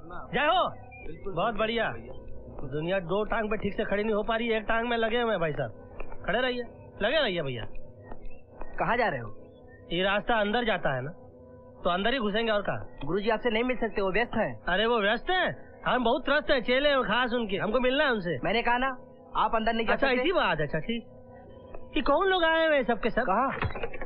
जय हो। बहुत बढ़िया। दुनिया दो टांग पे ठीक से खड़ी नहीं हो पा रही, एक टांग में लगे हुए हैं भाई साहब। खड़े रहिए, लगे रहिए भैया। कहाँ जा रहे हो? ये रास्ता अंदर जाता है ना, तो अंदर ही घुसेंगे और कहाँ। गुरुजी आपसे नहीं मिल सकते, वो व्यस्त है। अरे वो व्यस्त है, हम बहुत त्रस्त है, चेले हैं खास उनके, हमको मिलना है उनसे। मैंने कहा ना आप अंदर नहीं जा सकते। अच्छा इसी बात। अच्छा ठीक। ये कौन लोग आए हुए सबके सब? कहाँ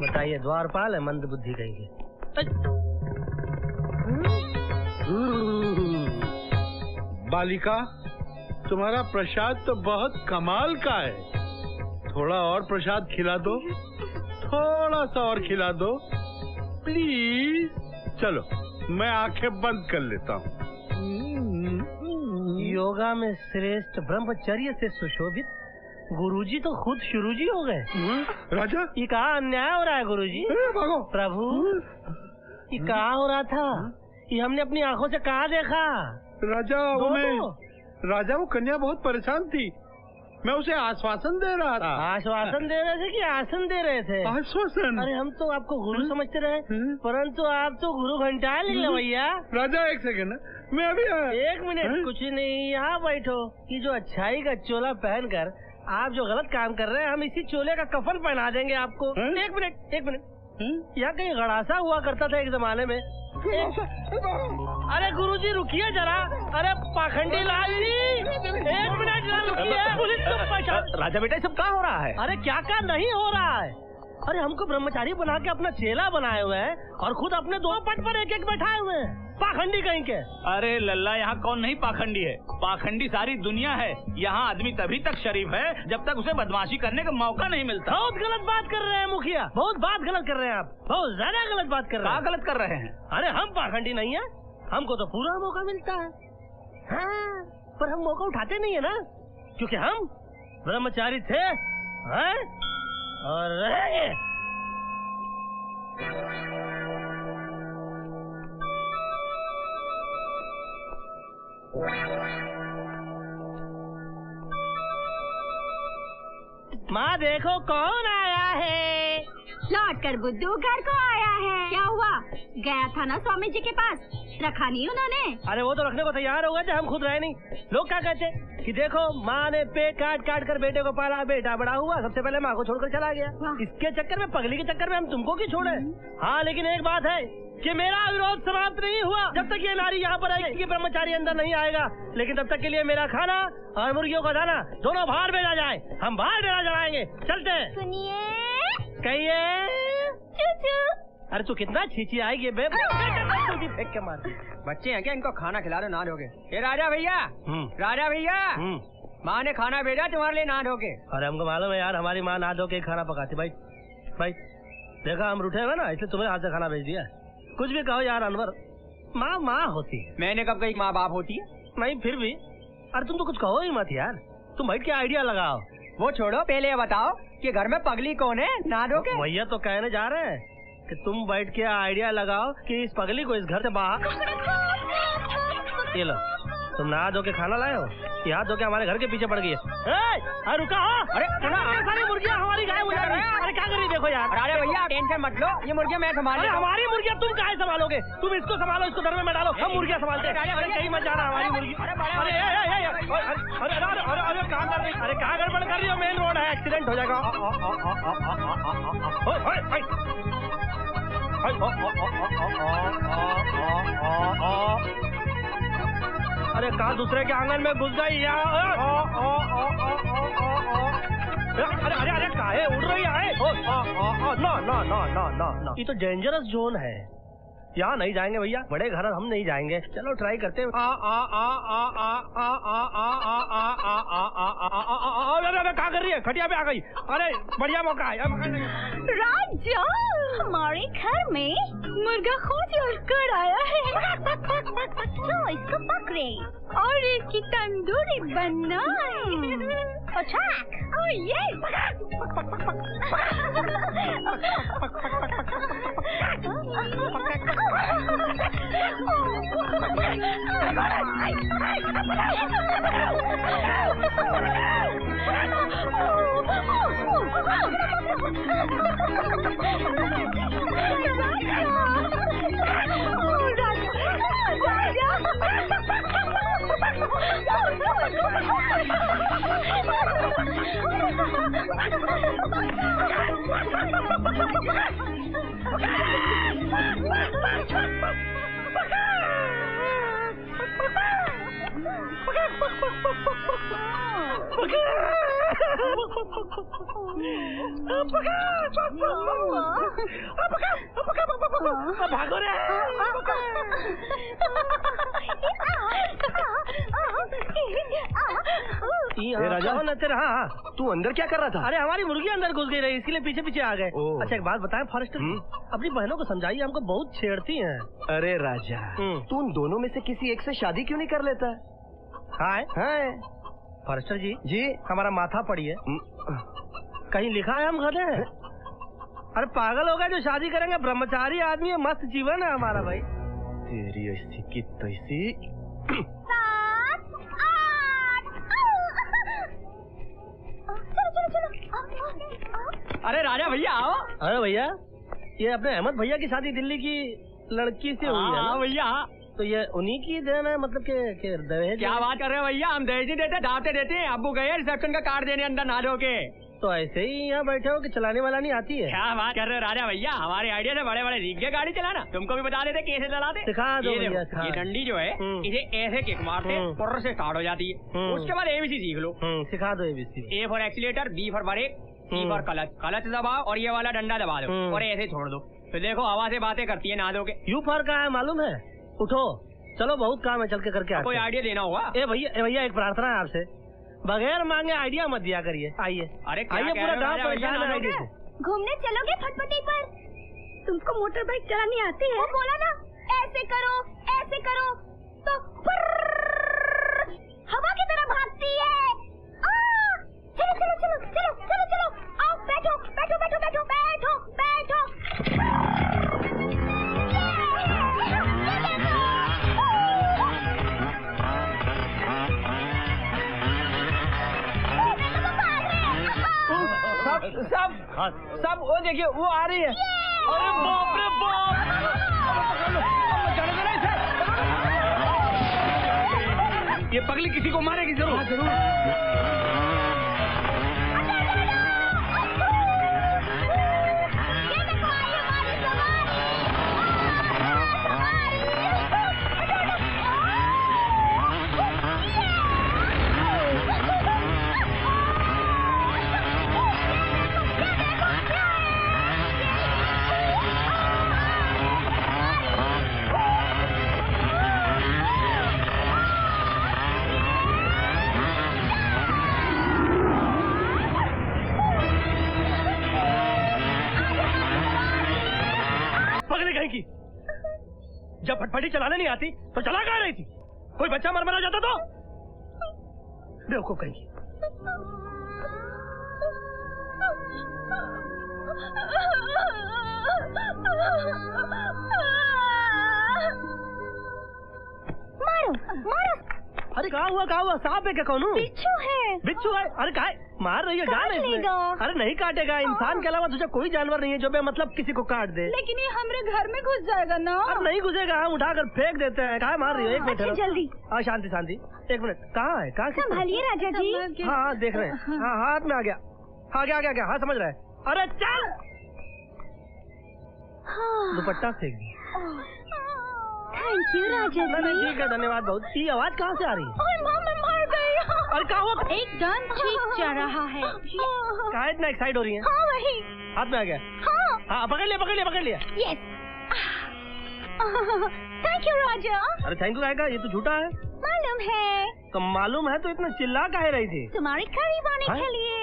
बताइए। द्वारपाल है, मंद बुद्धि कहेंगे। बालिका, तुम्हारा प्रसाद तो बहुत कमाल का है। थोड़ा और प्रसाद खिला दो, थोड़ा सा और खिला दो प्लीज। चलो मैं आंखें बंद कर लेता हूँ। योगा में श्रेष्ठ ब्रह्मचर्य से सुशोभित गुरुजी तो खुद शुरूजी हो गए। राजा, ये कहाँ अन्याय हो रहा है गुरुजी? भागो। प्रभु, ये कहाँ हो रहा था? ये हमने अपनी आंखों से कहाँ देखा? राजा वो कन्या बहुत परेशान थी, मैं उसे आश्वासन दे रहा था। आश्वासन दे रहे थे कि आसन दे रहे थे? आश्वासन। अरे हम तो आपको गुरु समझते रहे, परंतु आप तो गुरु घंटा निकले भैया। राजा एक सेकंड, मैं अभी आया। एक मिनट। कुछ नहीं, यहाँ बैठो। ये जो अच्छाई का चोला पहनकर आप जो गलत काम कर रहे हैं, हम इसी चोले का कफन पहना देंगे आपको। एक मिनट, एक मिनट। यहाँ कहीं गड़ासा हुआ करता था एक जमाने में। अरे गुरुजी रुकिए जरा। अरे पाखंडी लाल जी, एक मिनट रुकिए। पुलिस को पहचान। राजा बेटा सब क्या हो रहा है? अरे क्या क्या नहीं हो रहा है? अरे हमको ब्रह्मचारी बना के अपना चेला बनाए हुए हैं और खुद अपने दो पट पर एक एक बैठाए हुए हैं। पाखंडी कहीं के। अरे लल्ला, यहाँ कौन नहीं पाखंडी है? पाखंडी सारी दुनिया है। यहाँ आदमी तभी तक शरीफ है जब तक उसे बदमाशी करने का मौका नहीं मिलता। बहुत गलत बात कर रहे हैं मुखिया, बहुत बात गलत कर रहे हैं आप, बहुत ज्यादा गलत बात कर रहे हैं। गलत कर रहे हैं? अरे हम पाखंडी नहीं है, हमको तो पूरा मौका मिलता है। हाँ, पर हम मौका उठाते नहीं है ना, क्योंकि हम ब्रह्मचारी थे और रहेंगे। माँ देखो कौन आया है। लौट कर बुद्धू घर को आया है। क्या हुआ? गया था ना स्वामी जी के पास, रखा नहीं उन्होंने? अरे वो तो रखने को तैयार हो गए थे, हम खुद रहे नहीं। लोग क्या कहते कि देखो माँ ने पेट काट काट कर बेटे को पाला, बेटा बड़ा हुआ, सबसे पहले माँ को छोड़कर चला गया। इसके चक्कर में, पगली के चक्कर में हम तुमको क्यों छोड़े? हाँ लेकिन एक बात है कि मेरा विरोध समाप्त नहीं हुआ जब तक ये नारी यहाँ पर आएगी, ब्रह्मचारी अंदर नहीं आएगा। लेकिन तब तक के लिए मेरा खाना और मुर्गियों का दाना दोनों बाहर भेजा जाए, हम बाहर डेरा जलाएंगे। चलते हैं। सुनिए, कहिए। चूचू। अरे तू कितना छीछी आएगी बे, फेंक के मार। बच्चे हैं क्या? इनको खाना खिला दो, नहा धोके। ये राजा भैया, राजा भैया, माँ ने खाना भेजा तुम्हारे लिए, नहा धोके। अरे हमको मालूम है यार, हमारी माँ नहा धो के खाना पकाती। भाई भाई देखा हम रूठे हुए ना, इसलिए तुम्हें हाथ से खाना भेज दिया। कुछ भी कहो यार अनवर, माँ माँ होती है। मैंने कब कही माँ बाप होती है? नहीं फिर भी। अरे तुम तो कुछ कहो ही मत यार, तुम बैठ के आइडिया लगाओ। वो छोड़ो, पहले ये बताओ कि घर में पगली कौन है, नहा धोके? भैया तो कहने जा रहे हैं कि तुम बैठ के आइडिया लगाओ कि इस पगली को इस घर से बाहर। ये लो, तुम नहा धो के खाना लाए हो, यहाँ धो के हमारे घर के पीछे पड़ गई है। रुका हो। अरे सारी मुर्गियाँ हमारी गायब हो जा रही है। अरे क्या कर रही देखो यार। राजा भैया टेंशन मत लो, ये मुर्गियाँ मैं संभाल। अरे हमारी मुर्गियाँ तुम काहे संभालोगे? तुम इसको संभालो, इसको घर में डालो, हम मुर्गियाँ संभालते हैं। कहीं मत जाना हमारी मुर्गी। अरे क्या कर रही? अरे क्या गड़बड़ कर रही हो? मेन रोड है, एक्सीडेंट हो जाएगा। अरे कहाँ दूसरे के आंगन में घुस गई यार। अरे अरे अरे काहे उड़ रही है? No no no no no no, ये तो डेंजरस जोन है, यहाँ नहीं जाएंगे भैया, बड़े घर हम नहीं जाएंगे। चलो ट्राई करते हैं। क्या कर रही है? खटिया पे आ गई। अरे बढ़िया मौका है। राजा, हमारे घर में मुर्गा खोज कर आया है, तो इसको पकड़े और इसकी तंदूरी बनाए। अटैक! Oh yes! राजा! भागो रे। राजा हाँ, तू अंदर क्या कर रहा था? अरे हमारी मुर्गी अंदर घुस गई रही, इसलिए पीछे पीछे आ गए। अच्छा एक बात बताएं फॉरेस्टर, अपनी बहनों को समझाइए, हमको बहुत छेड़ती हैं। अरे राजा, तू उन दोनों में से किसी एक से शादी क्यों नहीं कर लेता? हाय फॉरेस्टर जी हमारा माथा पड़ी है, कहीं लिखा है हम गधे हैं? अरे पागल हो गए जो शादी करेंगे, ब्रह्मचारी आदमी है, मस्त जीवन है हमारा भाई। तेरी ऐसी की तैसी। अरे राजा भैया आओ। अरे भैया ये अपने अहमद भैया की शादी दिल्ली की लड़की से हुई है ना भैया? तो ये उन्हीं की देन है, मतलब के दहेज। क्या बात कर रहे हो भैया, हम दहेज नहीं देते, दावतें देते हैं। अब्बू गए रिसेप्शन का कार्ड देने अंदर ना के। तो ऐसे ही यहाँ बैठे हो कि चलाने वाला नहीं आती है? क्या बात कर रहे हो राजा भैया, हमारे आइडिया से बड़े बड़े सीख गए गाड़ी चलाना। तुमको भी बता देते कैसे चलाते। सिखा दो ये भैया, देखो, ये डंडी जो है इसे ऐसे किक मारते पुर्र से स्टार्ट हो जाती है, उसके बाद एबीसी सीख लो। सिखा दो ABC. A for accelerator, B for brake, C for clutch दबाओ और ये वाला डंडा दबा दो और ऐसे छोड़ दो। तो देखो हवा से बातें करती है ना दो के। यू फॉर का है मालूम है? उठो चलो, बहुत काम है, चल के करके आते हैं। कोई आइडिया देना होगा। ए भैया एक प्रार्थना है आपसे, बगैर मांगे आइडिया मत दिया करिए। आइए अरे आइए, पूरा गाँव परेशान है आइडिया से। घूमने चलोगे फटफटी पर? तुमको मोटर बाइक चलानी आती है? वो बोला ना ऐसे करो तो हवा की तरह भागती है। चलो आओ, बैठो। सब वो देखिए वो आ रही है। अरे बाप रे बाप, ये पगली किसी को मारेगी जरूर। जब फटफटी चलाने नहीं आती तो चला कहाँ रही थी? कोई बच्चा मर जाता तो? बेवकूफ कहीं। मारो। अरे कहाँ हुआ? सांप है क्या? कौन? बिच्छू है। अरे कहा मार रही है? जान है इसमें। अरे नहीं काटेगा, इंसान के अलावा तुझे कोई जानवर नहीं है जो मतलब किसी को काट दे। लेकिन ये हमारे घर में घुस जाएगा ना? अरे नहीं घुसेगा, हम उठाकर फेंक देते हैं। कहा मार रही है? एक मिनट जल्दी। हाँ शांति, एक मिनट। कहाँ है? कहाँ संभालिए राजा जी। हाँ देख रहे हैं। हाँ हाथ में आ गया। हाँ समझ रहे हैं। अरे चल, दुपट्टा फेंक दी। थैंक यू राजा जी। ठीक है, धन्यवाद बहुत। ये आवाज कहाँ से आ रही है? मर गई। अरे क्या हुआ? एकदम ठीक जा रहा है। कहाँ इतना एक्साइट हो रही है? हाँ वही हाथ में आ गया। हाँ पकड़ लिया। यस, थैंक यू राजा। अरे थैंक यू आएगा, ये तो झूठा है। मालूम है। तो मालूम है तो इतना चिल्ला काहे रही थी? तुम्हारे करीब आने के लिए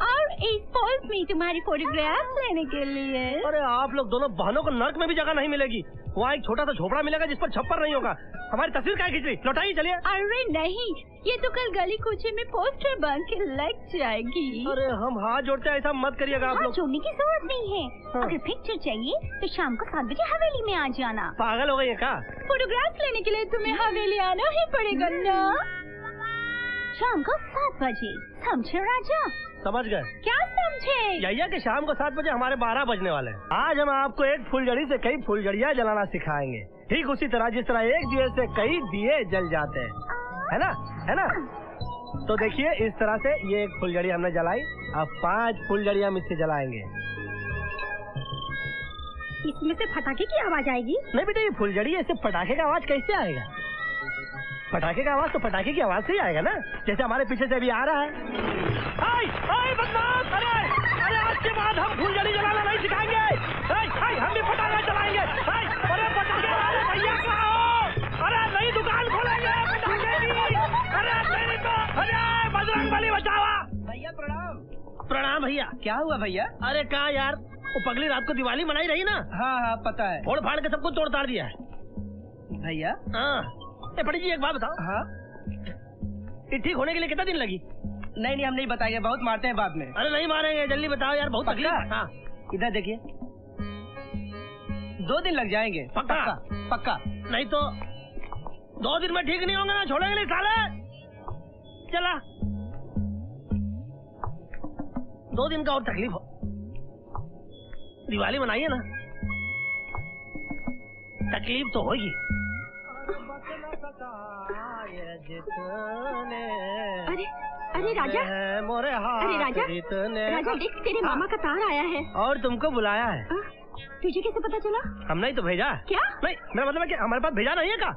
और इस पोज में तुम्हारी फोटोग्राफ लेने के लिए। अरे आप लोग दोनों बहनों को नर्क में भी जगह नहीं मिलेगी। वहाँ एक छोटा सा झोपड़ा मिलेगा जिस पर छप्पर नहीं होगा। हमारी तस्वीर क्या खींच रही? लौटाइए चलिए। अरे नहीं, ये तो कल गली कूचे में पोस्टर बन के लग जाएगी। अरे हम हाथ जोड़ते हैं, ऐसा मत करिएगा आप लोग। जोड़ने की जरूरत नहीं है। अगर पिक्चर चाहिए तो शाम को 7 बजे हवेली में आ जाना। पागल हो गई है क्या? फोटोग्राफ लेने के लिए तुम्हें हवेली आना ही पड़ेगा ना। शाम को 7 बजे, समझे राजा? समझ गए। क्या समझे? यही है कि शाम को 7 बजे हमारे 12 बजने वाले हैं। आज हम आपको एक फुलझड़ी से कई फुलझड़ियाँ जलाना सिखाएंगे, ठीक उसी तरह जिस तरह एक दिए से कई दिए जल जाते हैं, है ना? तो देखिए इस तरह से ये एक फुलझड़ी हमने जलाई, अब 5 फुलझड़ी हम इससे जलाएंगे। इसमें से पटाखे की आवाज आएगी? नहीं बेटा, ये फुलझड़ी है, इससे पटाखे का आवाज कैसे आएगा? पटाखे का आवाज तो पटाखे की आवाज से ही आएगा ना, जैसे हमारे पीछे से अभी आ रहा है। बदमाश! अरे आज के बाद हम फुलझड़ी जलाना नहीं सिखाएंगे। हम भी पटाखे चलाएंगे। अरे पटाखे वाले भैया कहाँ हो? अरे नई दुकान खोलेंगे पटाखे की। अरे बजरंगबली बचावा। भैया प्रणाम। प्रणाम भैया। क्या हुआ भैया? अरे कहा यार, वो पगली रात को दिवाली मनाई रही ना। हाँ पता है। फोड़ फाड़ के सबको तोड़ ताड़ दिया है भैया। हाँ बड़ी जी एक बात बताओ। हाँ ये ठीक होने के लिए कितना दिन लगी? नहीं हम नहीं बताएंगे, बहुत मारते हैं बाद में। अरे नहीं मारेंगे, जल्दी बताओ यार, बहुत तकलीफ है। हाँ इधर देखिए, 2 दिन लग जाएंगे। पक्का? पक्का। नहीं तो 2 दिन में ठीक नहीं होंगे ना, छोड़ेंगे नहीं साले। चला 2 दिन का और तकलीफ हो, दिवाली मनाइए ना, तकलीफ तो होगी। अरे राजा, मोरे अरे राजा, राजा देख तेरे मामा का तार आया है और तुमको बुलाया है। तुझे कैसे पता चला? हमने ही तो भेजा। क्या? नहीं मेरा मतलब है कि हमारे पास भेजा नहीं है का,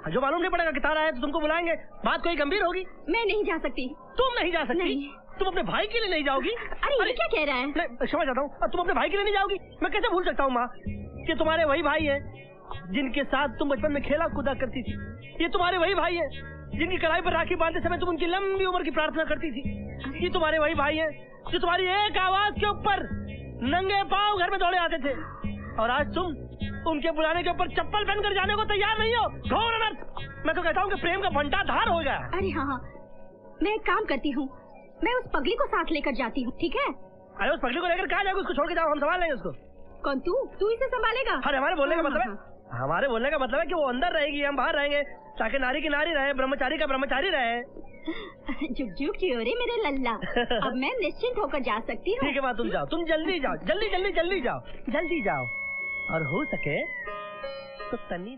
जो मालूम नहीं पड़ेगा कि तार आया तो तुमको बुलाएंगे, बात कोई गंभीर होगी। मैं नहीं जा सकती। तुम नहीं जा सकती? नहीं। तुम अपने भाई के लिए नहीं जाओगी? अरे ये क्या कह रहा है? नहीं समझ जाता हूँ, तुम अपने भाई के लिए नहीं जाओगी? मैं कैसे भूल सकता हूँ माँ कि तुम्हारे वही भाई है जिनके साथ तुम बचपन में खेला कूदा करती थी। ये तुम्हारे वही भाई है जिनकी कलाई पर राखी बांधते समय तुम उनकी लंबी उम्र की प्रार्थना करती थी। ये तुम्हारे वही भाई है जो तुम्हारी एक आवाज के ऊपर नंगे पांव घर में दौड़े आते थे, और आज तुम उनके बुलाने के ऊपर चप्पल पहनकर जाने को तैयार नहीं हो। घोर अनर्थ! मैं तो कहता हूँ कि प्रेम का भंडाधार हो गया। अरे हाँ, मैं एक काम करती हूँ, मैं उस पगली को साथ लेकर जाती हूँ, ठीक है? अरे उस पगली को लेकर कहाँ जाओगे? उसको छोड़ के जाओ, हम संभाल लेंगे उसको। कौन? तू इसे संभालेगा? अरे हमारे बोलने का हाँ, मतलब है, हाँ। हमारे बोलने का मतलब है कि वो अंदर रहेगी, हम बाहर रहेंगे, ताकि नारी की नारी रहे, ब्रह्मचारी का ब्रह्मचारी रहे। जुग जुग जियोरे मेरे लल्ला। अब मैं निश्चिंत होकर जा सकती हूँ। ठीक है माँ, तुम जाओ, तुम जल्दी जाओ, जल्दी जाओ, जल्दी जाओ, और हो सके तो तनी